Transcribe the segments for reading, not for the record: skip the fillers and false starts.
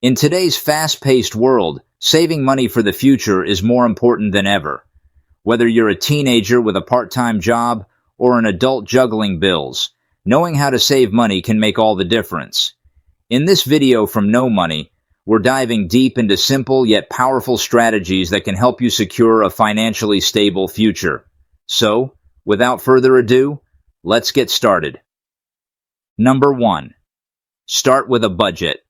In today's fast-paced world, saving money for the future is more important than ever. Whether you're a teenager with a part-time job or an adult juggling bills, knowing how to save money can make all the difference. In this video from No Money, we're diving deep into simple yet powerful strategies that can help you secure a financially stable future. So, without further ado, let's get started. Number 1. Start with a budget.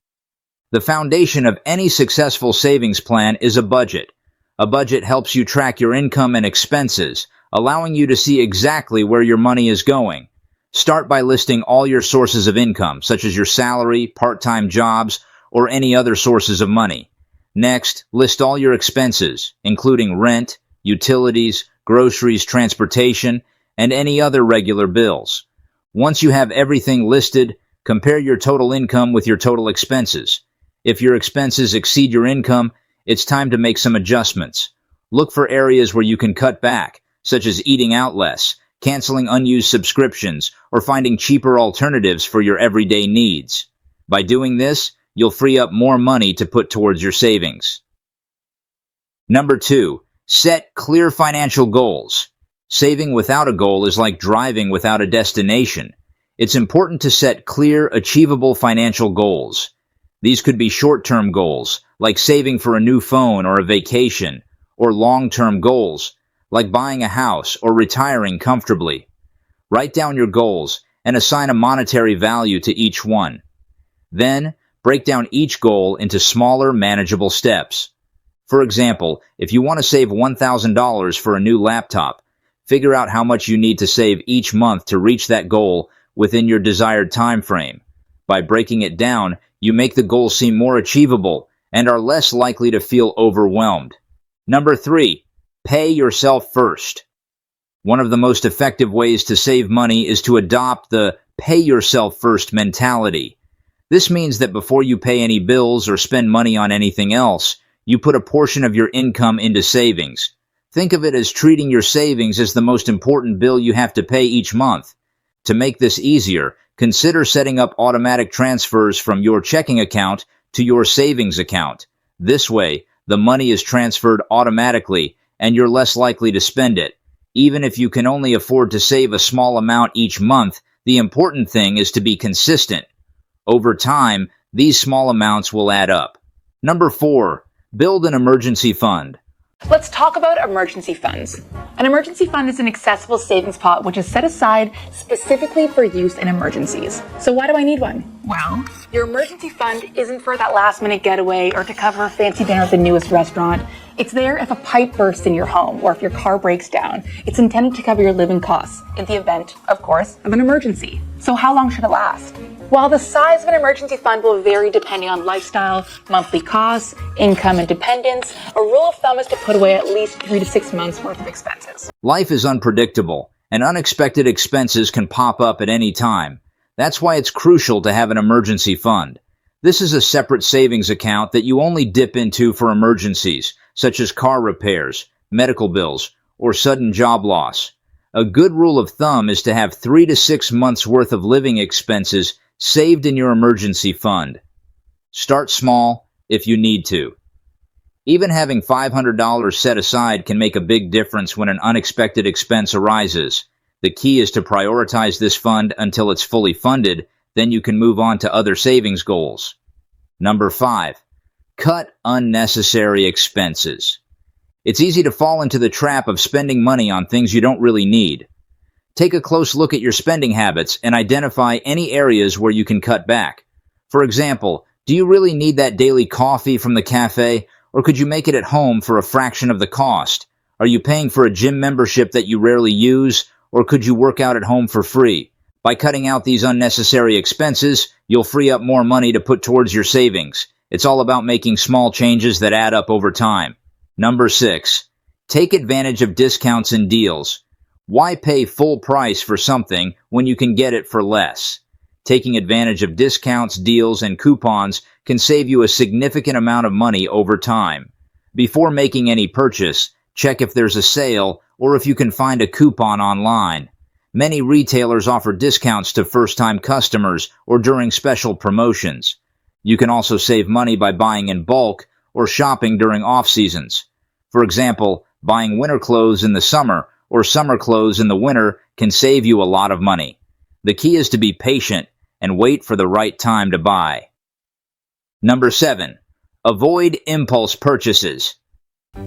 The foundation of any successful savings plan is a budget. A budget helps you track your income and expenses, allowing you to see exactly where your money is going. Start by listing all your sources of income, such as your salary, part-time jobs, or any other sources of money. Next, list all your expenses, including rent, utilities, groceries, transportation, and any other regular bills. Once you have everything listed, compare your total income with your total expenses. If your expenses exceed your income, it's time to make some adjustments. Look for areas where you can cut back, such as eating out less, canceling unused subscriptions, or finding cheaper alternatives for your everyday needs. By doing this, you'll free up more money to put towards your savings. Number 2. Set clear financial goals. Saving without a goal is like driving without a destination. It's important to set clear, achievable financial goals. These could be short-term goals, like saving for a new phone or a vacation, or long-term goals, like buying a house or retiring comfortably. Write down your goals and assign a monetary value to each one. Then, break down each goal into smaller, manageable steps. For example, if you want to save $1,000 for a new laptop, figure out how much you need to save each month to reach that goal within your desired time frame. By breaking it down, you make the goal seem more achievable and are less likely to feel overwhelmed. Number 3. Pay yourself first. One of the most effective ways to save money is to adopt the pay yourself first mentality. This means that before you pay any bills or spend money on anything else, you put a portion of your income into savings. Think of it as treating your savings as the most important bill you have to pay each month. To make this easier, consider setting up automatic transfers from your checking account to your savings account. This way, the money is transferred automatically and you're less likely to spend it. Even if you can only afford to save a small amount each month, the important thing is to be consistent. Over time, these small amounts will add up. Number 4. Build an emergency fund. Let's talk about emergency funds. An emergency fund is an accessible savings pot which is set aside specifically for use in emergencies. So why do I need one? Well, your emergency fund isn't for that last-minute getaway or to cover a fancy dinner at the newest restaurant. It's there if a pipe bursts in your home or if your car breaks down. It's intended to cover your living costs in the event, of course, of an emergency. So how long should it last? While the size of an emergency fund will vary depending on lifestyle, monthly costs, income, and dependence, a rule of thumb is to put away at least 3 to 6 months worth of expenses. Life is unpredictable, and unexpected expenses can pop up at any time. That's why it's crucial to have an emergency fund. This is a separate savings account that you only dip into for emergencies, such as car repairs, medical bills, or sudden job loss. A good rule of thumb is to have 3 to 6 months worth of living expenses saved in your emergency fund. Start small if you need to. Even having $500 set aside can make a big difference when an unexpected expense arises. The key is to prioritize this fund until it's fully funded, then you can move on to other savings goals. Number 5. Cut unnecessary expenses. It's easy to fall into the trap of spending money on things you don't really need. Take a close look at your spending habits and identify any areas where you can cut back. For example, do you really need that daily coffee from the cafe, or could you make it at home for a fraction of the cost? Are you paying for a gym membership that you rarely use, or could you work out at home for free? By cutting out these unnecessary expenses, you'll free up more money to put towards your savings. It's all about making small changes that add up over time. Number 6. Take advantage of discounts and deals. Why pay full price for something when you can get it for less? Taking advantage of discounts, deals, and coupons can save you a significant amount of money over time. Before making any purchase, check if there's a sale or if you can find a coupon online. Many retailers offer discounts to first-time customers or during special promotions. You can also save money by buying in bulk or shopping during off-seasons. For example, buying winter clothes in the summer or summer clothes in the winter can save you a lot of money. The key is to be patient and wait for the right time to buy. Number 7. Avoid impulse purchases.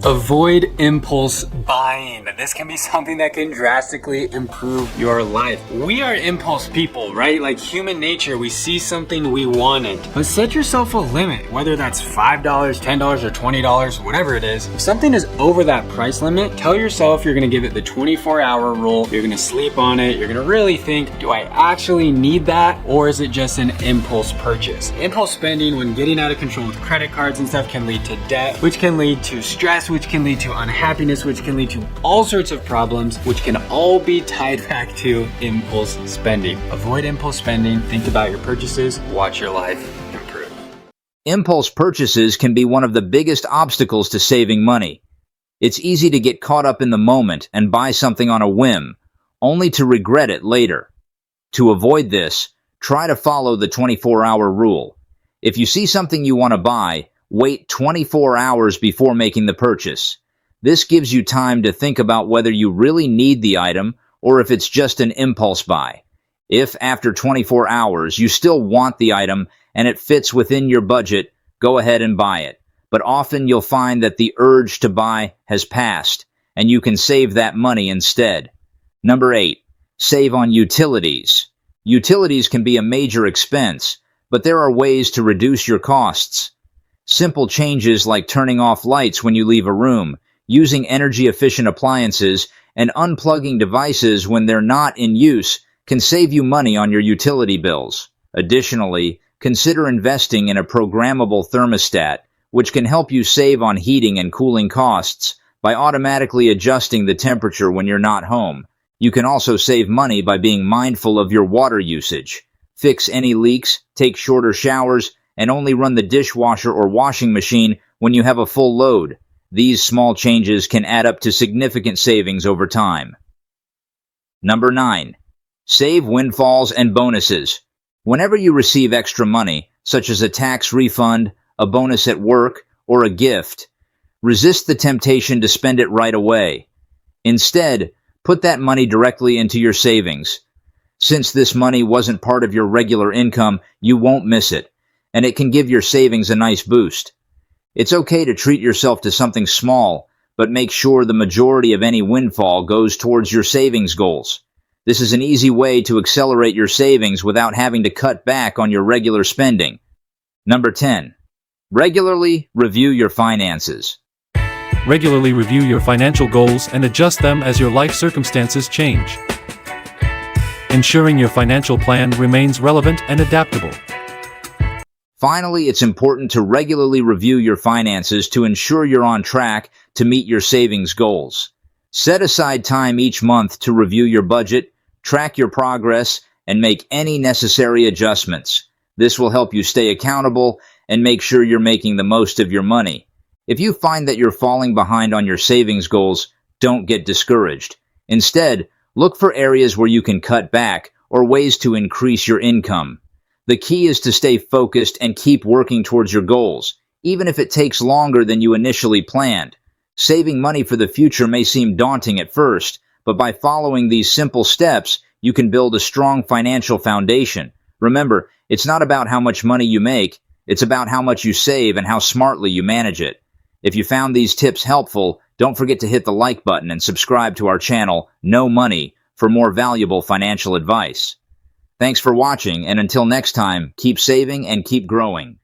Avoid impulse buying. This can be something that can drastically improve your life. We are impulse people, right? Like human nature, we see something, we want it. But set yourself a limit, whether that's $5, $10, or $20, whatever it is. If something is over that price limit, tell yourself you're gonna give it the 24-hour rule. You're gonna sleep on it. You're gonna really think, do I actually need that? Or is it just an impulse purchase? Impulse spending, when getting out of control with credit cards and stuff, can lead to debt, which can lead to stress, which can lead to unhappiness, which can lead to all sorts of problems, which can all be tied back to impulse spending. Avoid impulse spending, think about your purchases, watch your life improve. Impulse purchases can be one of the biggest obstacles to saving money. It's easy to get caught up in the moment and buy something on a whim, only to regret it later. To avoid this, try to follow the 24-hour rule. If you see something you want to buy, wait 24 hours before making the purchase. This gives you time to think about whether you really need the item or if it's just an impulse buy. If after 24 hours you still want the item and it fits within your budget, go ahead and buy it. But often you'll find that the urge to buy has passed and you can save that money instead. Number 8. Save on utilities. Utilities can be a major expense, but there are ways to reduce your costs. Simple changes like turning off lights when you leave a room, using energy-efficient appliances, and unplugging devices when they're not in use can save you money on your utility bills. Additionally, consider investing in a programmable thermostat, which can help you save on heating and cooling costs by automatically adjusting the temperature when you're not home. You can also save money by being mindful of your water usage. Fix any leaks, take shorter showers, and only run the dishwasher or washing machine when you have a full load. These small changes can add up to significant savings over time. Number 9. Save windfalls and bonuses. Whenever you receive extra money, such as a tax refund, a bonus at work, or a gift, resist the temptation to spend it right away. Instead, put that money directly into your savings. Since this money wasn't part of your regular income, you won't miss it, and it can give your savings a nice boost. It's okay to treat yourself to something small, but make sure the majority of any windfall goes towards your savings goals. This is an easy way to accelerate your savings without having to cut back on your regular spending. Number 10. Regularly review your finances. Regularly review your financial goals and adjust them as your life circumstances change. Ensuring your financial plan remains relevant and adaptable. Finally, it's important to regularly review your finances to ensure you're on track to meet your savings goals. Set aside time each month to review your budget, track your progress, and make any necessary adjustments. This will help you stay accountable and make sure you're making the most of your money. If you find that you're falling behind on your savings goals, don't get discouraged. Instead, look for areas where you can cut back or ways to increase your income. The key is to stay focused and keep working towards your goals, even if it takes longer than you initially planned. Saving money for the future may seem daunting at first, but by following these simple steps, you can build a strong financial foundation. Remember, it's not about how much money you make, it's about how much you save and how smartly you manage it. If you found these tips helpful, don't forget to hit the like button and subscribe to our channel, No Money, for more valuable financial advice. Thanks for watching, and until next time, keep saving and keep growing.